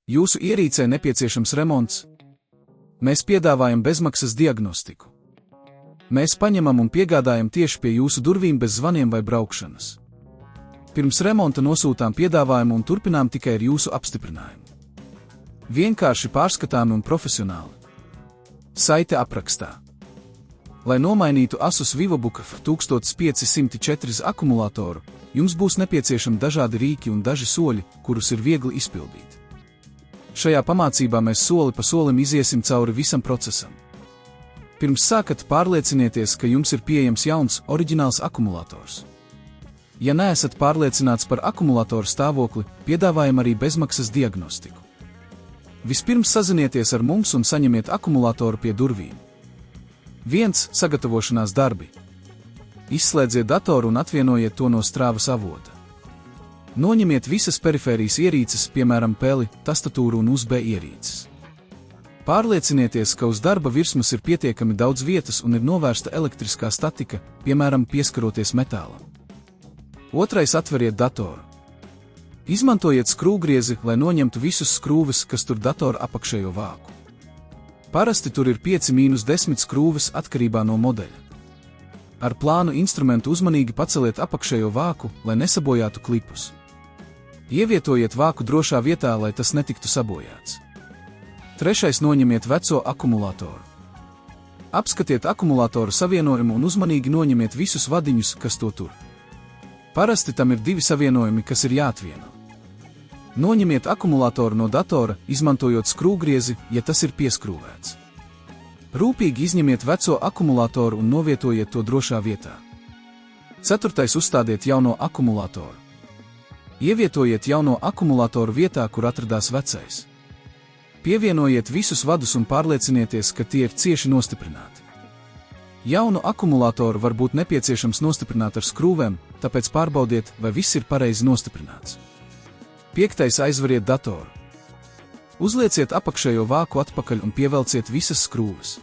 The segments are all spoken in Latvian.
Jūsu ierīcē nepieciešams remonts? Mēs piedāvājam bezmaksas diagnostiku. Mēs paņemam un piegādājam tieši pie jūsu durvīm bez zvaniem vai braukšanas. Pirms remonta nosūtām piedāvājumu un turpinām tikai ar jūsu apstiprinājumu. Vienkārši pārskatāmi un profesionāli. Saite aprakstā. Lai nomainītu Asus VivoBook 1504 akumulātoru, jums būs nepieciešami dažādi rīki un daži soļi, kurus ir viegli izpildīt. Šajā pamācībā mēs soli pa solim iziesim cauri visam procesam. Pirms sākat pārliecinieties, ka jums ir pieejams jauns, oriģināls akumulators. Ja neesat pārliecināts par akumulatoru stāvokli, piedāvājam arī bezmaksas diagnostiku. Vispirms sazinieties ar mums un saņemiet akumulatoru pie durvīm. 1. Sagatavošanās darbi. Izslēdziet datoru un atvienojiet to no strāvas avota. Noņemiet visas perifērijas ierīces, piemēram, peli, tastatūru un USB ierīces. Pārliecinieties, ka uz darba virsmas ir pietiekami daudz vietas un ir novērsta elektriskā statika, piemēram, pieskaroties metālam. 2. Atveriet datoru. Izmantojiet skrūvgriezi, lai noņemtu visus skrūves, kas tur datora apakšējo vāku. Parasti tur ir 5-10 skrūves atkarībā no modeļa. Ar plānu instrumentu uzmanīgi paceliet apakšējo vāku, lai nesabojātu klipus. Ievietojiet vāku drošā vietā, lai tas netiktu sabojāts. 3. Noņemiet veco akumulātoru. Apskatiet akumulātoru savienojumu un uzmanīgi noņemiet visus vadiņus, kas to tur. Parasti tam ir 2 savienojumi, kas ir jāatvieno. Noņemiet akumulātoru no datora, izmantojot skrūvgriezi, ja tas ir pieskrūvēts. Rūpīgi izņemiet veco akumulātoru un novietojiet to drošā vietā. 4. Uzstādiet jauno akumulātoru. Ievietojiet jauno akumulātoru vietā, kur atradās vecais. Pievienojiet visus vadus un pārliecinieties, ka tie ir cieši nostiprināti. Jaunu akumulātoru var būt nepieciešams nostiprināt ar skrūvēm, tāpēc pārbaudiet, vai viss ir pareizi nostiprināts. 5. Aizveriet datoru. Uzlieciet apakšējo vāku atpakaļ un pievelciet visas skrūves.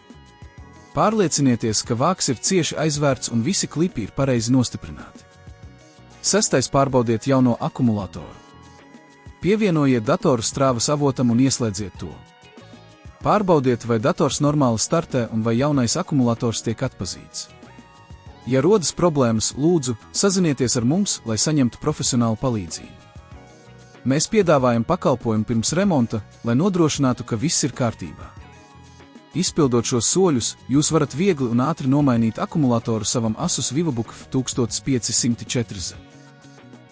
Pārliecinieties, ka vāks ir cieši aizvērts un visi klipi ir pareizi nostiprināti. 6. Pārbaudiet jauno akumulātoru. Pievienojiet datoru strāvas avotam un ieslēdziet to. Pārbaudiet, vai dators normāli startē un vai jaunais akumulators tiek atpazīts. Ja rodas problēmas, lūdzu, sazinieties ar mums, lai saņemtu profesionālu palīdzību. Mēs piedāvājam pakalpojumu pirms remonta, lai nodrošinātu, ka viss ir kārtībā. Izpildot šos soļus, jūs varat viegli un ātri nomainīt akumulātoru savam Asus VivoBook 1504.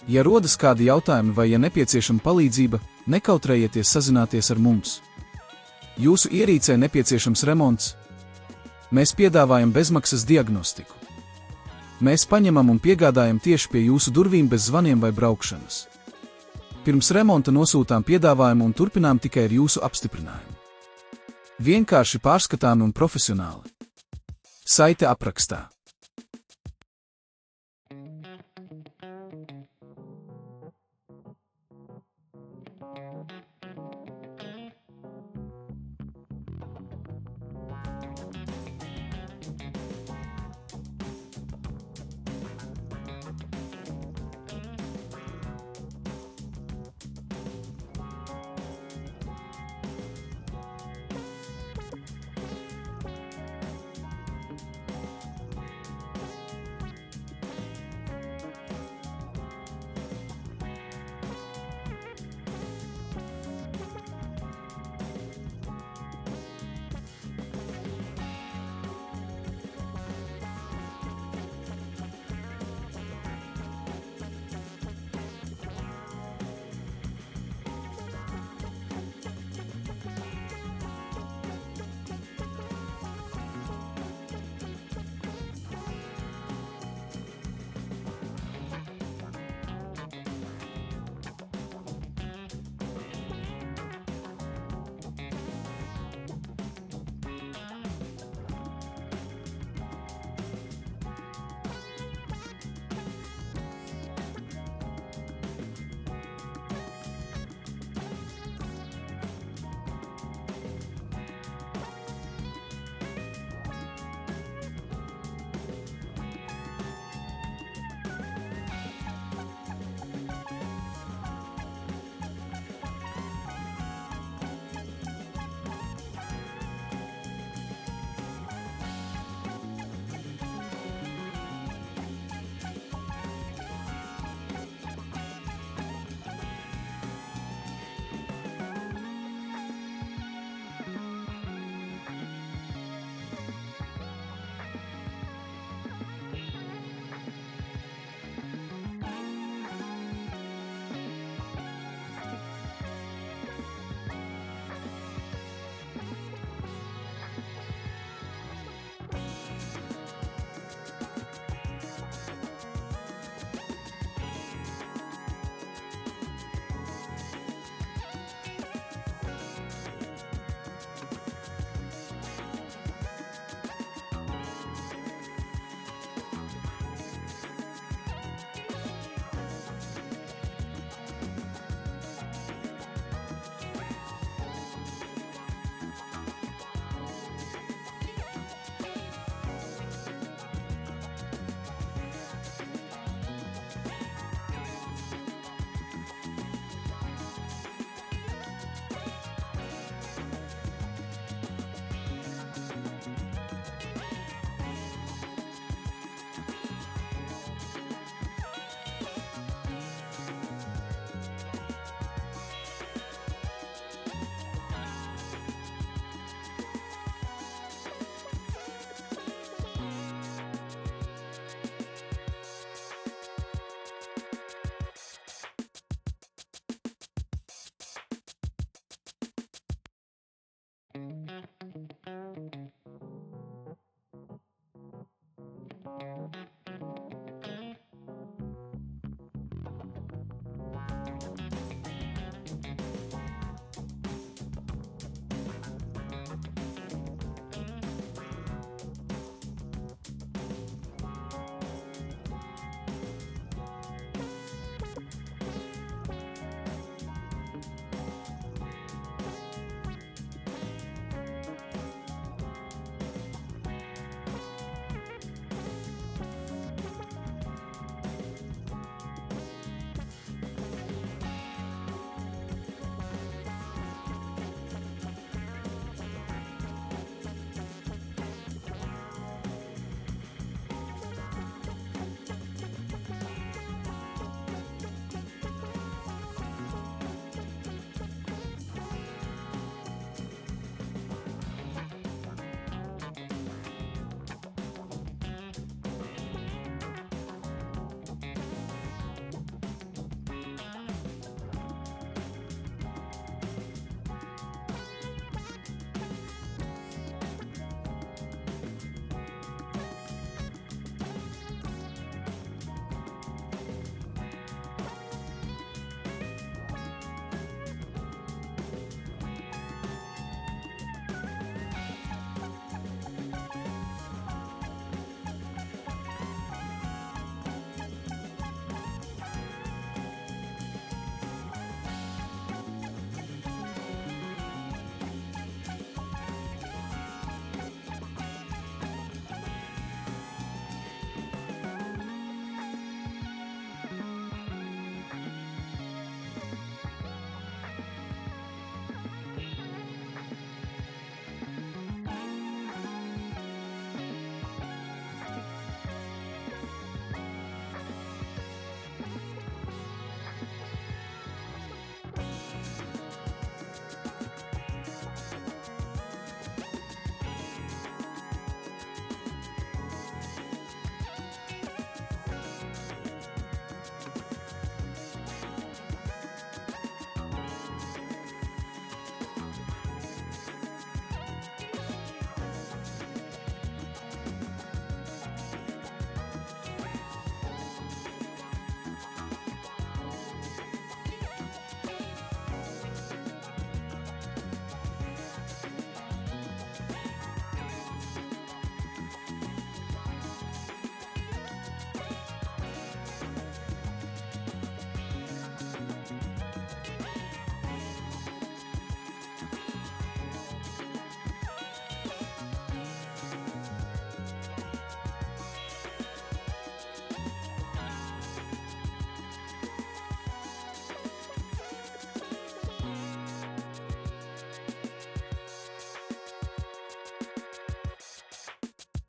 Ja rodas kādi jautājumi vai ja nepieciešama palīdzība, nekautrējieties sazināties ar mums. Jūsu ierīcē nepieciešams remonts? Mēs piedāvājam bezmaksas diagnostiku. Mēs paņemam un piegādājam tieši pie jūsu durvīm bez zvaniem vai braukšanas. Pirms remonta nosūtām piedāvājumu un turpinām tikai ar jūsu apstiprinājumu. Vienkārši pārskatāmi un profesionāli. Saite aprakstā.